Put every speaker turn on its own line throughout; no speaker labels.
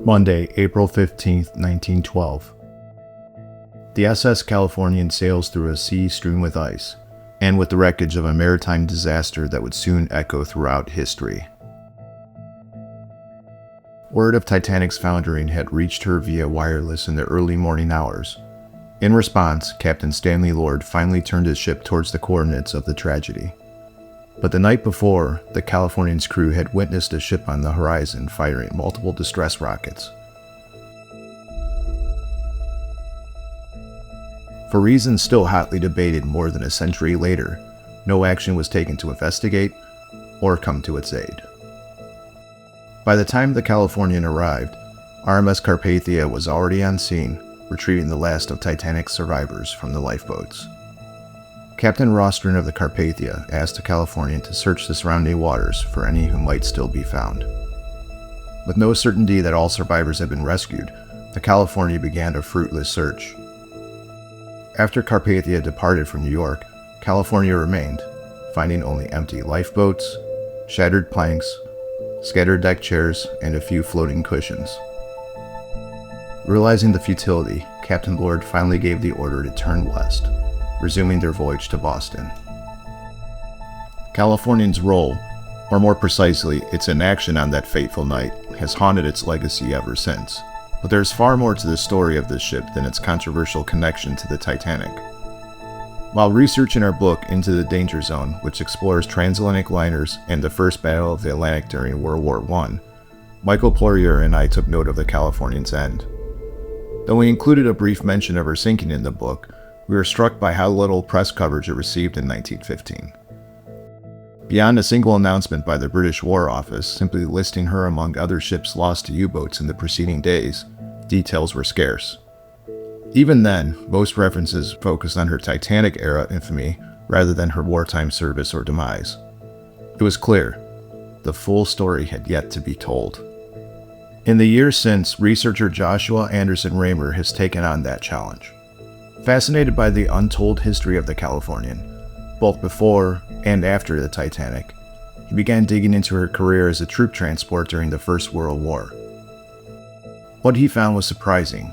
Monday, April 15, 1912. The SS Californian sails through a sea strewn with ice, and with the wreckage of a maritime disaster that would soon echo throughout history. Word of Titanic's foundering had reached her via wireless in the early morning hours. In response, Captain Stanley Lord finally turned his ship towards the coordinates of the tragedy. But the night before, the Californian's crew had witnessed a ship on the horizon firing multiple distress rockets. For reasons still hotly debated more than a century later, no action was taken to investigate or come to its aid. By the time the Californian arrived, r.m.s. Carpathia was already on scene, retrieving the last of Titanic's survivors from the lifeboats. Captain Rostron of the Carpathia asked the Californian to search the surrounding waters for any who might still be found. With no certainty that all survivors had been rescued, the Californian began a fruitless search. After Carpathia departed from New York, California remained, finding only empty lifeboats, shattered planks, scattered deck chairs, and a few floating cushions. Realizing the futility, Captain Lord finally gave the order to turn west, resuming their voyage to Boston. Californian's role, or more precisely, its inaction on that fateful night, has haunted its legacy ever since. But there's far more to the story of this ship than its controversial connection to the Titanic. While researching our book Into the Danger Zone, which explores transatlantic liners and the First Battle of the Atlantic during World War I, Michael Poirier and I took note of the Californian's end. Though we included a brief mention of her sinking in the book, we were struck by how little press coverage it received in 1915. Beyond a single announcement by the British War Office simply listing her among other ships lost to U-boats in the preceding days, details were scarce. Even then, most references focused on her Titanic-era infamy rather than her wartime service or demise. It was clear, the full story had yet to be told. In the years since, researcher Joshua Andersen-Raymer has taken on that challenge. Fascinated by the untold history of the Californian, both before and after the Titanic, he began digging into her career as a troop transport during the First World War. What he found was surprising: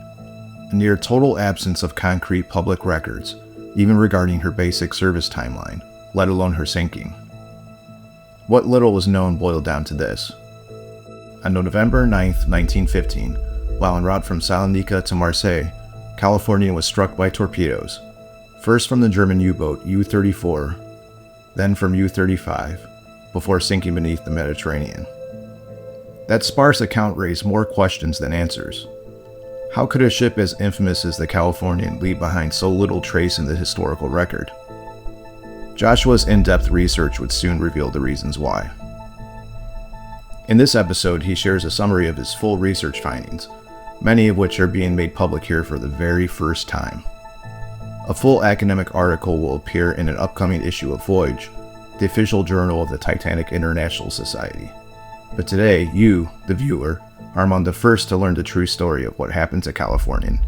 a near total absence of concrete public records, even regarding her basic service timeline, let alone her sinking. What little was known boiled down to this. On November 9, 1915, while en route from Salonika to Marseille, California was struck by torpedoes, first from the German U-boat U-34, then from U-35, before sinking beneath the Mediterranean. That sparse account raised more questions than answers. How could a ship as infamous as the Californian leave behind so little trace in the historical record? Joshua's in-depth research would soon reveal the reasons why. In this episode, he shares a summary of his full research findings, many of which are being made public here for the very first time. A full academic article will appear in an upcoming issue of Voyage, the official journal of the Titanic International Society. But today, you, the viewer, are among the first to learn the true story of what happened to Californian,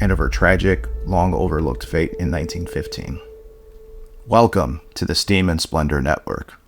and of her tragic, long-overlooked fate in 1915. Welcome to the Steam and Splendor Network.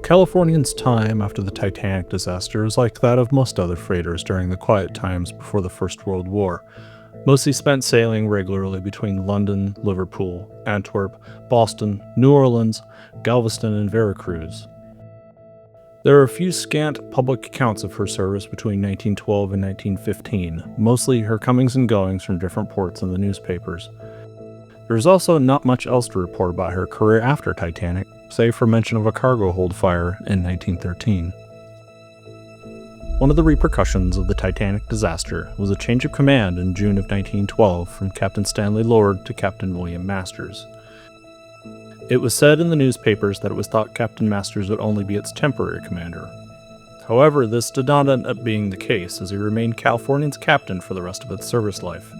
Californian's time after the Titanic disaster is like that of most other freighters during the quiet times before the First World War, mostly spent sailing regularly between London, Liverpool, Antwerp, Boston, New Orleans, Galveston, and Veracruz. There are a few scant public accounts of her service between 1912 and 1915, mostly her comings and goings from different ports in the newspapers. There is also not much else to report about her career after Titanic, save for mention of a cargo hold fire in 1913. One of the repercussions of the Titanic disaster was a change of command in June of 1912 from Captain Stanley Lord to Captain William Masters. It was said in the newspapers that it was thought Captain Masters would only be its temporary commander. However, this did not end up being the case, as he remained Californian's captain for the rest of its service life.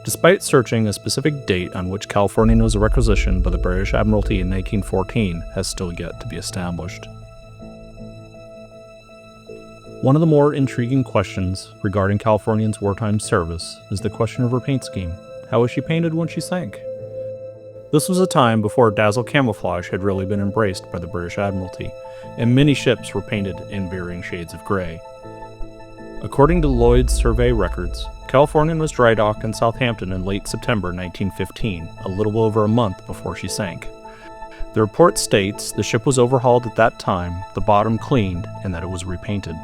Despite searching, a specific date on which Californian was requisitioned by the British Admiralty in 1914 has still yet to be established. One of the more intriguing questions regarding Californian's wartime service is the question of her paint scheme. How was she painted when she sank? This was a time before dazzle camouflage had really been embraced by the British Admiralty, and many ships were painted in varying shades of gray. According to Lloyd's survey records, Californian was dry docked in Southampton in late September 1915, a little over a month before she sank. The report states the ship was overhauled at that time, the bottom cleaned, and that it was repainted.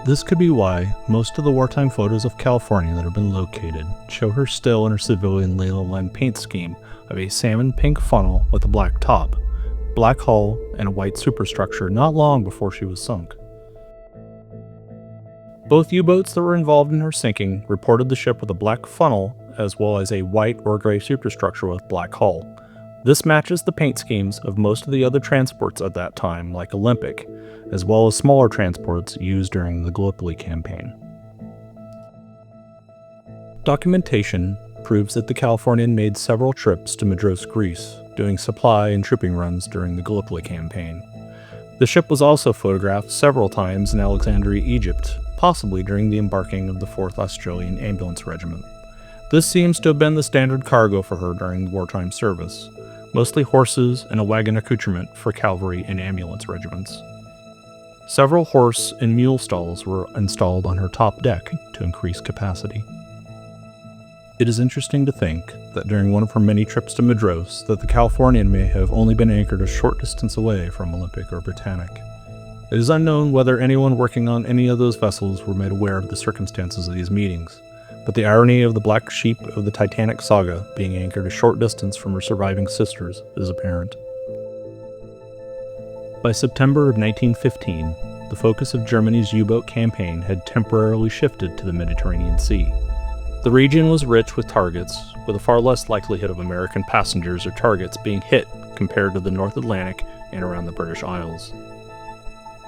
This could be why most of the wartime photos of California that have been located show her still in her civilian Leyland paint scheme of a salmon pink funnel with a black top, black hull, and a white superstructure not long before she was sunk. Both U-boats that were involved in her sinking reported the ship with a black funnel as well as a white or gray superstructure with black hull. This matches the paint schemes of most of the other transports at that time, like Olympic, as well as smaller transports used during the Gallipoli campaign. Documentation proves that the Californian made several trips to Madras, Greece, doing supply and trooping runs during the Gallipoli campaign. The ship was also photographed several times in Alexandria, Egypt, possibly during the embarking of the 4th Australian Ambulance Regiment. This seems to have been the standard cargo for her during wartime service, mostly horses and a wagon accoutrement for cavalry and ambulance regiments. Several horse and mule stalls were installed on her top deck to increase capacity. It is interesting to think that during one of her many trips to Madras that the Californian may have only been anchored a short distance away from Olympic or Britannic. It is unknown whether anyone working on any of those vessels were made aware of the circumstances of these meetings, but the irony of the black sheep of the Titanic saga being anchored a short distance from her surviving sisters is apparent. By September of 1915, the focus of Germany's U-boat campaign had temporarily shifted to the Mediterranean Sea. The region was rich with targets, with a far less likelihood of American passengers or targets being hit compared to the North Atlantic and around the British Isles.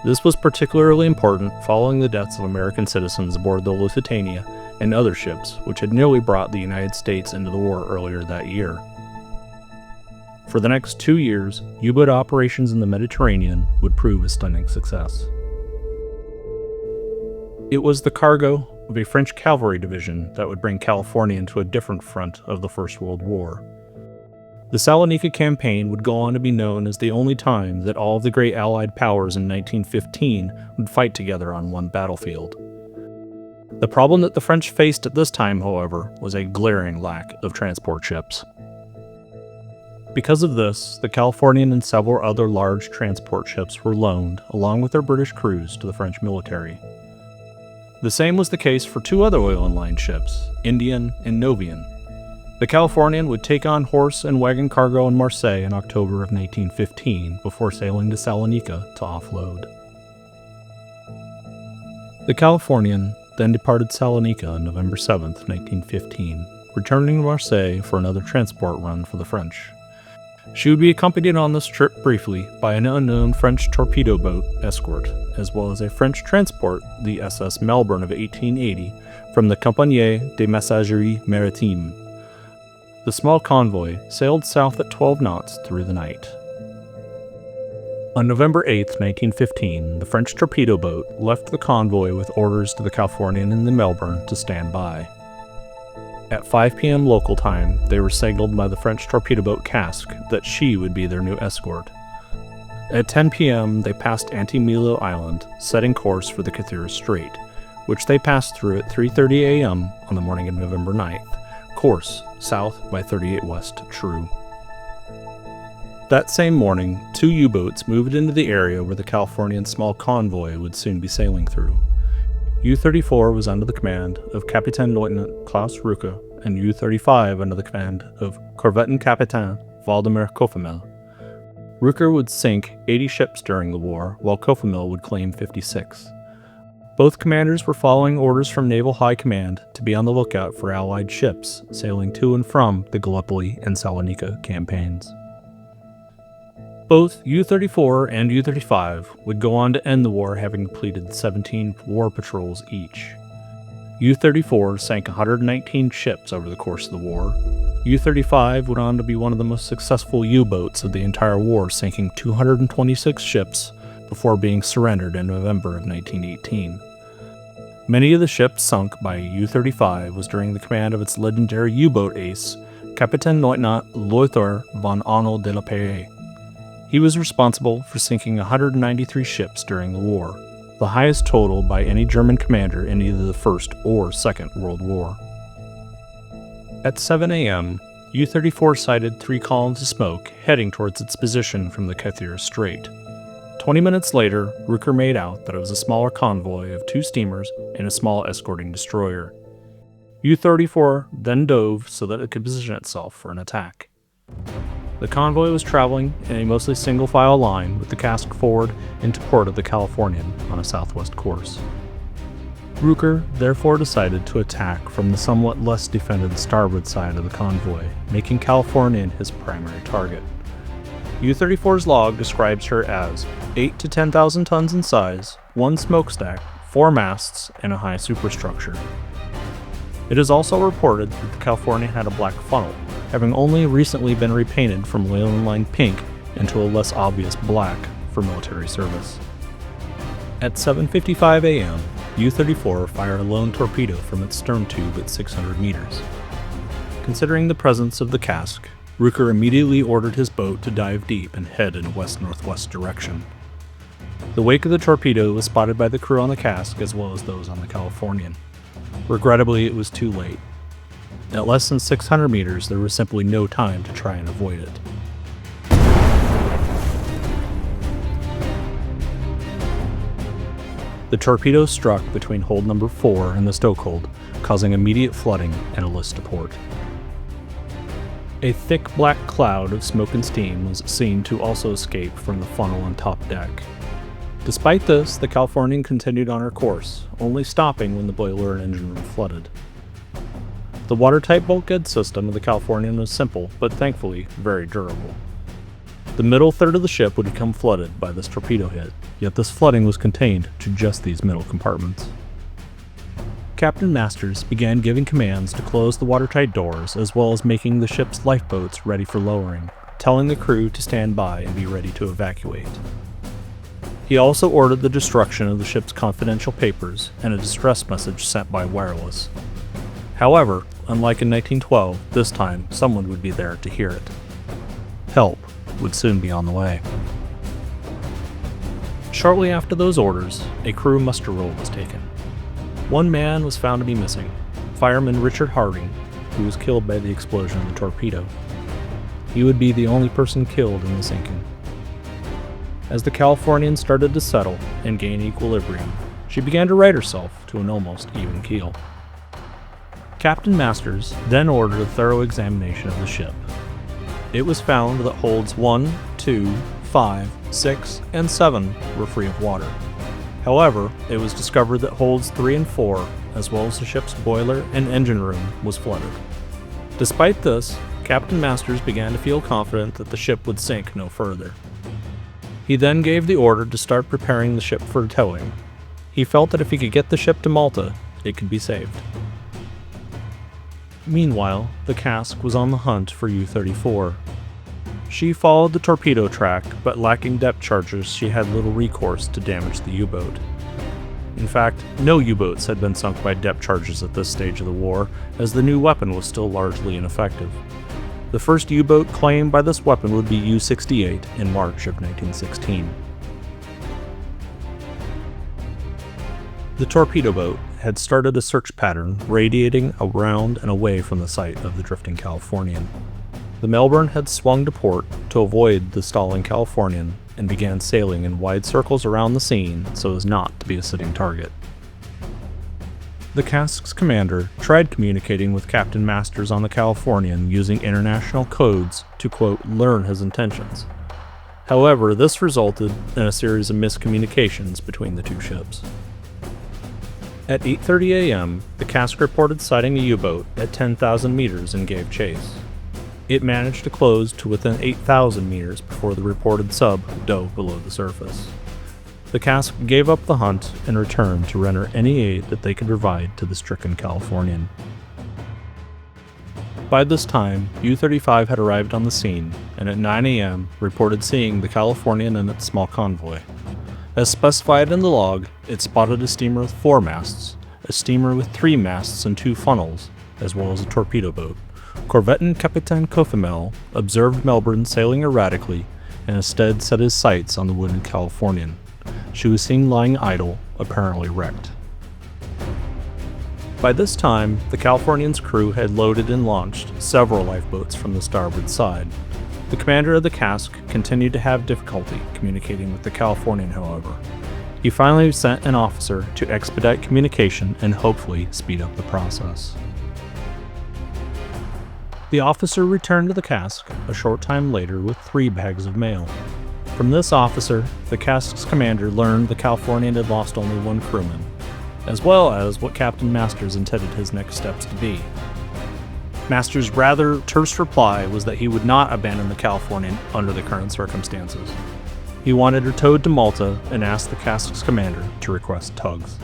This was particularly important following the deaths of American citizens aboard the Lusitania and other ships, which had nearly brought the United States into the war earlier that year. For the next 2 years, U-boat operations in the Mediterranean would prove a stunning success. It was the cargo of a French cavalry division that would bring California into a different front of the First World War. The Salonika campaign would go on to be known as the only time that all of the great Allied powers in 1915 would fight together on one battlefield. The problem that the French faced at this time, however, was a glaring lack of transport ships. Because of this, the Californian and several other large transport ships were loaned, along with their British crews, to the French military. The same was the case for 2 other oil-line ships, Indian and Novian. The Californian would take on horse and wagon cargo in Marseille in October of 1915 before sailing to Salonika to offload. The Californian then departed Salonika on November 7, 1915, returning to Marseille for another transport run for the French. She would be accompanied on this trip briefly by an unknown French torpedo boat escort, as well as a French transport, the SS Melbourne of 1880, from the Compagnie des Messageries Maritimes. The small convoy sailed south at 12 knots through the night. On November 8, 1915, the French torpedo boat left the convoy with orders to the Californian and the Melbourne to stand by. At 5 p.m. local time, they were signaled by the French torpedo boat Casque that she would be their new escort. At 10 p.m., they passed Anti-Milo Island, setting course for the Cathedral Strait, which they passed through at 3:30 a.m. on the morning of November 9th, course south by 38 west true. That same morning, 2 U-boats moved into the area where the Californian small convoy would soon be sailing through. U-34 was under the command of Kapitän-Leutnant Klaus Rucke, and U-35 under the command of Korvettenkapitän Waldemar Kofemel. Rooker would sink 80 ships during the war, while Kofemil would claim 56. Both commanders were following orders from Naval High Command to be on the lookout for Allied ships sailing to and from the Gallipoli and Salonika campaigns. Both U-34 and U-35 would go on to end the war, having completed 17 war patrols each. U-34 sank 119 ships over the course of the war. U-35 went on to be one of the most successful U-boats of the entire war, sinking 226 ships before being surrendered in November of 1918. Many of the ships sunk by U-35 was during the command of its legendary U-boat ace, Kapitän-Leutnant Lothar von Arnold de la Paix. He was responsible for sinking 193 ships during the war, the highest total by any German commander in either the First or Second World War. At 7 a.m., U-34 sighted 3 columns of smoke heading towards its position from the Kathir Strait. 20 minutes later, Rooker made out that it was a smaller convoy of 2 steamers and a small escorting destroyer. U-34 then dove so that it could position itself for an attack. The convoy was traveling in a mostly single-file line with the cask forward into port of the Californian on a southwest course. Rooker therefore decided to attack from the somewhat less defended starboard side of the convoy, making Californian his primary target. U-34's log describes her as 8 to 10,000 tons in size, 1 smokestack, 4 masts, and a high superstructure. It is also reported that the Californian had a black funnel, having only recently been repainted from Leyland line pink into a less obvious black for military service. At 7:55 a.m., U-34 fired a lone torpedo from its stern tube at 600 meters. Considering the presence of the cask, Rooker immediately ordered his boat to dive deep and head in a west-northwest direction. The wake of the torpedo was spotted by the crew on the cask as well as those on the Californian. Regrettably, it was too late. At less than 600 meters, there was simply no time to try and avoid it. The torpedo struck between hold number 4 and the stokehold, causing immediate flooding and a list to port. A thick black cloud of smoke and steam was seen to also escape from the funnel on top deck. Despite this, the Californian continued on her course, only stopping when the boiler and engine room flooded. The watertight bulkhead system of the Californian was simple, but thankfully very durable. The middle third of the ship would become flooded by this torpedo hit, yet this flooding was contained to just these middle compartments. Captain Masters began giving commands to close the watertight doors as well as making the ship's lifeboats ready for lowering, telling the crew to stand by and be ready to evacuate. He also ordered the destruction of the ship's confidential papers and a distress message sent by wireless. However, unlike in 1912, this time someone would be there to hear it. Help would soon be on the way. Shortly after those orders, a crew muster roll was taken. One man was found to be missing, fireman Richard Harding, who was killed by the explosion of the torpedo. He would be the only person killed in the sinking. As the Californian started to settle and gain equilibrium, she began to right herself to an almost even keel. Captain Masters then ordered a thorough examination of the ship. It was found that holds 1, 2, 5, 6, and 7 were free of water. However, it was discovered that holds 3 and 4, as well as the ship's boiler and engine room, was flooded. Despite this, Captain Masters began to feel confident that the ship would sink no further. He then gave the order to start preparing the ship for towing. He felt that if he could get the ship to Malta, it could be saved. Meanwhile, the cask was on the hunt for U-34. She followed the torpedo track, but lacking depth charges, she had little recourse to damage the U-boat. In fact, no U-boats had been sunk by depth charges at this stage of the war, as the new weapon was still largely ineffective. The first U-boat claimed by this weapon would be U-68 in March of 1916. The torpedo boat had started a search pattern radiating around and away from the site of the drifting Californian. The Melbourne had swung to port to avoid the stalling Californian and began sailing in wide circles around the scene so as not to be a sitting target. The cask's commander tried communicating with Captain Masters on the Californian using international codes to, quote, learn his intentions. However, this resulted in a series of miscommunications between the two ships. At 8:30 a.m., the cask reported sighting a U-boat at 10,000 meters and gave chase. It managed to close to within 8,000 meters before the reported sub dove below the surface. The cask gave up the hunt and returned to render any aid that they could provide to the stricken Californian. By this time, U-35 had arrived on the scene and at 9 a.m. reported seeing the Californian and its small convoy. As specified in the log, it spotted a steamer with 4 masts, a steamer with 3 masts and 2 funnels, as well as a torpedo boat. Corvettan Capitan Cofimel observed Melbourne sailing erratically and instead set his sights on the wooden Californian. She was seen lying idle, apparently wrecked. By this time, the Californian's crew had loaded and launched several lifeboats from the starboard side. The commander of the cask continued to have difficulty communicating with the Californian, however. He finally sent an officer to expedite communication and hopefully speed up the process. The officer returned to the cask a short time later with 3 bags of mail. From this officer, the cask's commander learned the Californian had lost only 1 crewman, as well as what Captain Masters intended his next steps to be. Masters' rather terse reply was that he would not abandon the Californian under the current circumstances. He wanted her towed to Malta and asked the cask's commander to request tugs.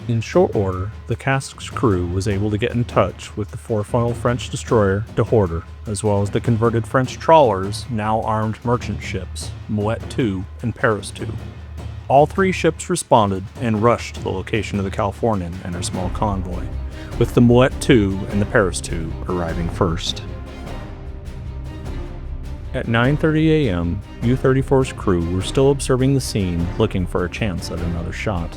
In short order, the cask's crew was able to get in touch with the 4-funnel French destroyer De Hoorder, as well as the converted French trawlers, now armed merchant ships, Moet II and Paris II. All 3 ships responded and rushed to the location of the Californian and her small convoy, with the Moet II and the Paris II arriving first. At 9:30 a.m., U-34's crew were still observing the scene, looking for a chance at another shot.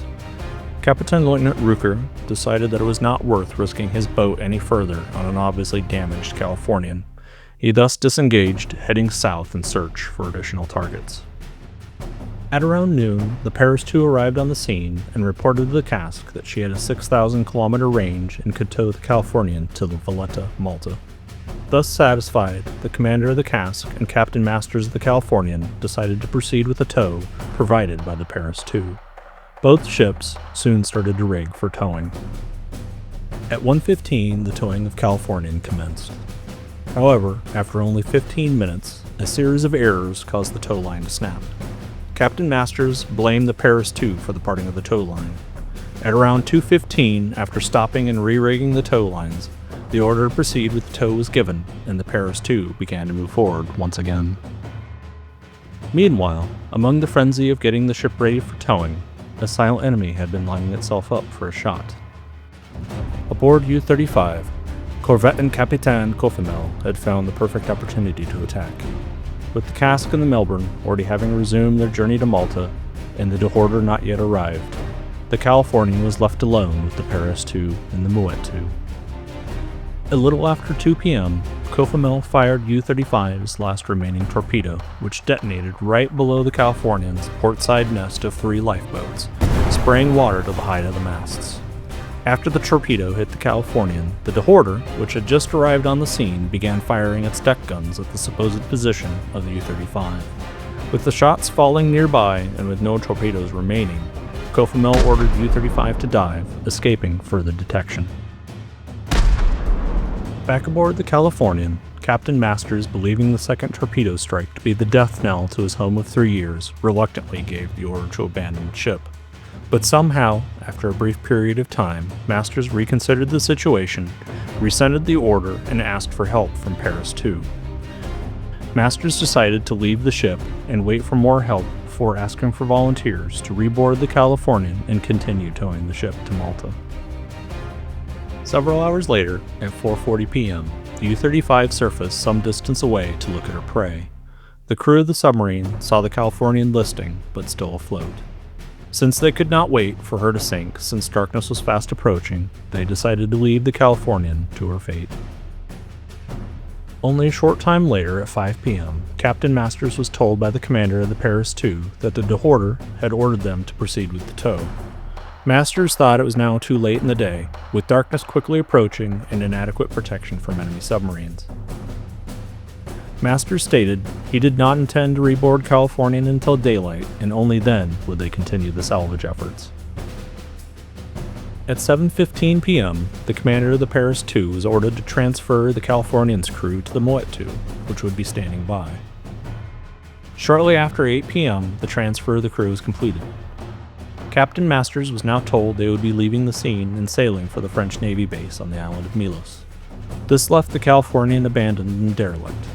Captain Lieutenant Rucker decided that it was not worth risking his boat any further on an obviously damaged Californian. He thus disengaged, heading south in search for additional targets. At around noon, the Paris II arrived on the scene and reported to the cask that she had a 6,000-kilometer range and could tow the Californian to the Valletta, Malta. Thus satisfied, the commander of the cask and Captain Masters of the Californian decided to proceed with a tow provided by the Paris II. Both ships soon started to rig for towing. At 1:15, the towing of Californian commenced. However, after only 15 minutes, a series of errors caused the tow line to snap. Captain Masters blamed the Paris II for the parting of the tow line. At around 2:15, after stopping and re-rigging the tow lines, the order to proceed with the tow was given, and the Paris II began to move forward once again. Meanwhile, among the frenzy of getting the ship ready for towing, a silent enemy had been lining itself up for a shot. Aboard U-35, Corvettan Capitan Cofimel had found the perfect opportunity to attack. With the cask and the Melbourne already having resumed their journey to Malta, and the De Hoorder not yet arrived, the Californian was left alone with the Paris II and the Moet II. A little after 2 p.m., Cofimel fired U-35's last remaining torpedo, which detonated right below the Californian's portside nest of 3 lifeboats, spraying water to the height of the masts. After the torpedo hit the Californian, the De Hoorder, which had just arrived on the scene, began firing its deck guns at the supposed position of the U-35. With the shots falling nearby and with no torpedoes remaining, Cofimel ordered U-35 to dive, escaping further detection. Back aboard the Californian, Captain Masters, believing the second torpedo strike to be the death knell to his home of 3 years, reluctantly gave the order to abandon the ship. But somehow, after a brief period of time, Masters reconsidered the situation, rescinded the order, and asked for help from Paris II. Masters decided to leave the ship and wait for more help before asking for volunteers to reboard the Californian and continue towing the ship to Malta. Several hours later, at 4:40 p.m., the U-35 surfaced some distance away to look at her prey. The crew of the submarine saw the Californian listing, but still afloat. Since they could not wait for her to sink, since darkness was fast approaching, they decided to leave the Californian to her fate. Only a short time later, at 5 p.m., Captain Masters was told by the commander of the Paris II that the De Hoorder had ordered them to proceed with the tow. Masters thought it was now too late in the day, with darkness quickly approaching and inadequate protection from enemy submarines. Masters stated he did not intend to reboard Californian until daylight, and only then would they continue the salvage efforts. At 7:15 p.m., the commander of the Paris II was ordered to transfer the Californian's crew to the Moet II, which would be standing by. Shortly after 8 p.m., the transfer of the crew was completed. Captain Masters was now told they would be leaving the scene and sailing for the French Navy base on the island of Milos. This left the Californian abandoned and derelict.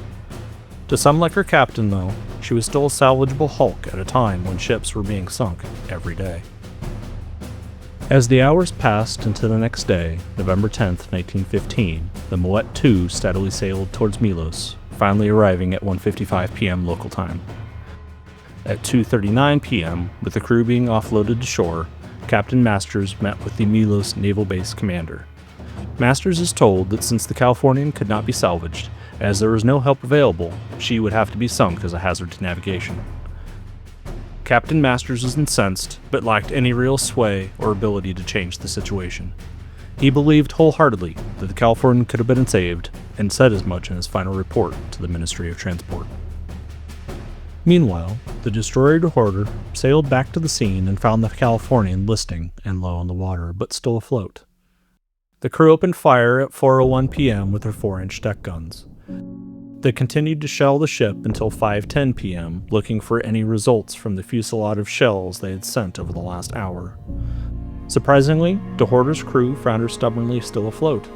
To some like her captain, though, she was still a salvageable hulk at a time when ships were being sunk every day. As the hours passed into the next day, November 10, 1915, the Moet II steadily sailed towards Milos, finally arriving at 1:55 p.m. local time. At 2:39 p.m., with the crew being offloaded to shore, Captain Masters met with the Milos Naval Base commander. Masters is told that since the Californian could not be salvaged, as there was no help available, she would have to be sunk as a hazard to navigation. Captain Masters was incensed, but lacked any real sway or ability to change the situation. He believed wholeheartedly that the Californian could have been saved, and said as much in his final report to the Ministry of Transport. Meanwhile, the destroyer De Hoorder sailed back to the scene and found the Californian listing and low on the water, but still afloat. The crew opened fire at 4:01 p.m. with their 4-inch deck guns. They continued to shell the ship until 5:10 p.m., looking for any results from the fusillade of shells they had sent over the last hour. Surprisingly, De Hoorder's crew found her stubbornly still afloat.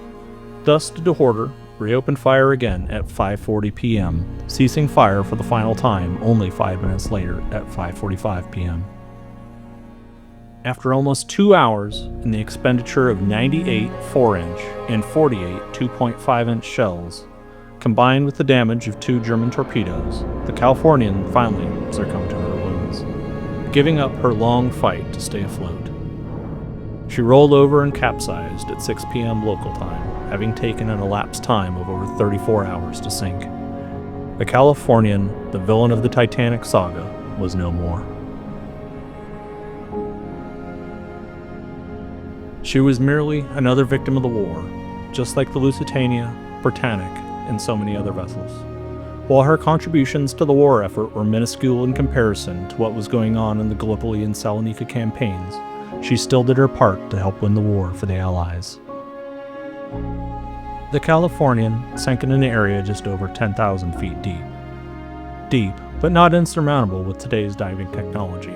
Thus, De Hoorder reopened fire again at 5:40 p.m., ceasing fire for the final time only 5 minutes later at 5:45 p.m. After almost 2 hours and the expenditure of 98 4-inch and 48 2.5-inch shells, combined with the damage of 2 German torpedoes, the Californian finally succumbed to her wounds, giving up her long fight to stay afloat. She rolled over and capsized at 6 p.m. local time, having taken an elapsed time of over 34 hours to sink. The Californian, the villain of the Titanic saga, was no more. She was merely another victim of the war, just like the Lusitania, Britannic, and so many other vessels. While her contributions to the war effort were minuscule in comparison to what was going on in the Gallipoli and Salonika campaigns, she still did her part to help win the war for the Allies. The Californian sank in an area just over 10,000 feet deep. Deep, but not insurmountable with today's diving technology.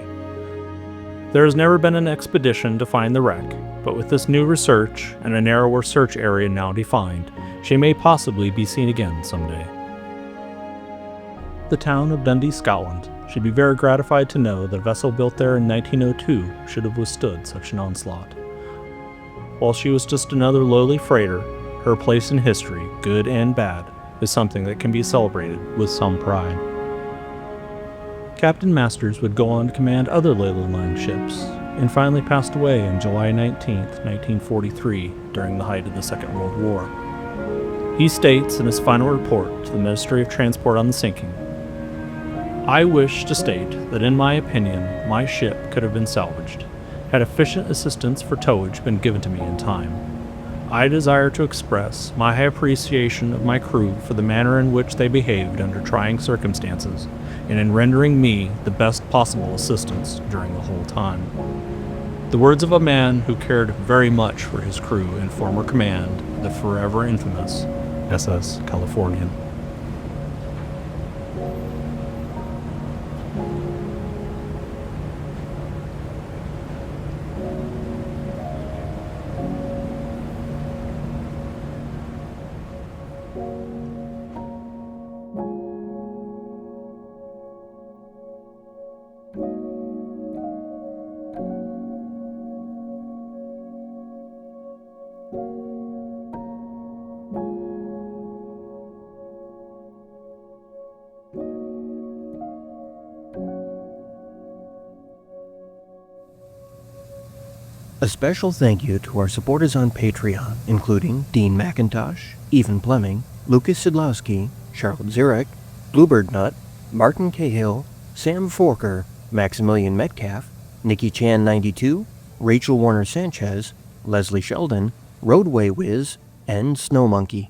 There has never been an expedition to find the wreck, but with this new research and a narrower search area now defined, she may possibly be seen again someday. The town of Dundee, Scotland, should be very gratified to know that a vessel built there in 1902 should have withstood such an onslaught. While she was just another lowly freighter, her place in history, good and bad, is something that can be celebrated with some pride. Captain Masters would go on to command other Leyland Line ships, and finally passed away on July 19, 1943, during the height of the Second World War. He states in his final report to the Ministry of Transport on the sinking, "I wish to state that in my opinion my ship could have been salvaged, had efficient assistance for towage been given to me in time. I desire to express my high appreciation of my crew for the manner in which they behaved under trying circumstances, and in rendering me the best possible assistance during the whole time." The words of a man who cared very much for his crew in former command, the forever infamous SS Californian.
A special thank you to our supporters on Patreon, including Dean McIntosh, Ethan Fleming, Lucas Sidlowski, Charlotte Zurek, Bluebird Nut, Martin Cahill, Sam Forker, Maximilian Metcalf, Nikki Chan 92, Rachel Warner Sanchez, Leslie Sheldon, Roadway Wiz, and Snow Monkey.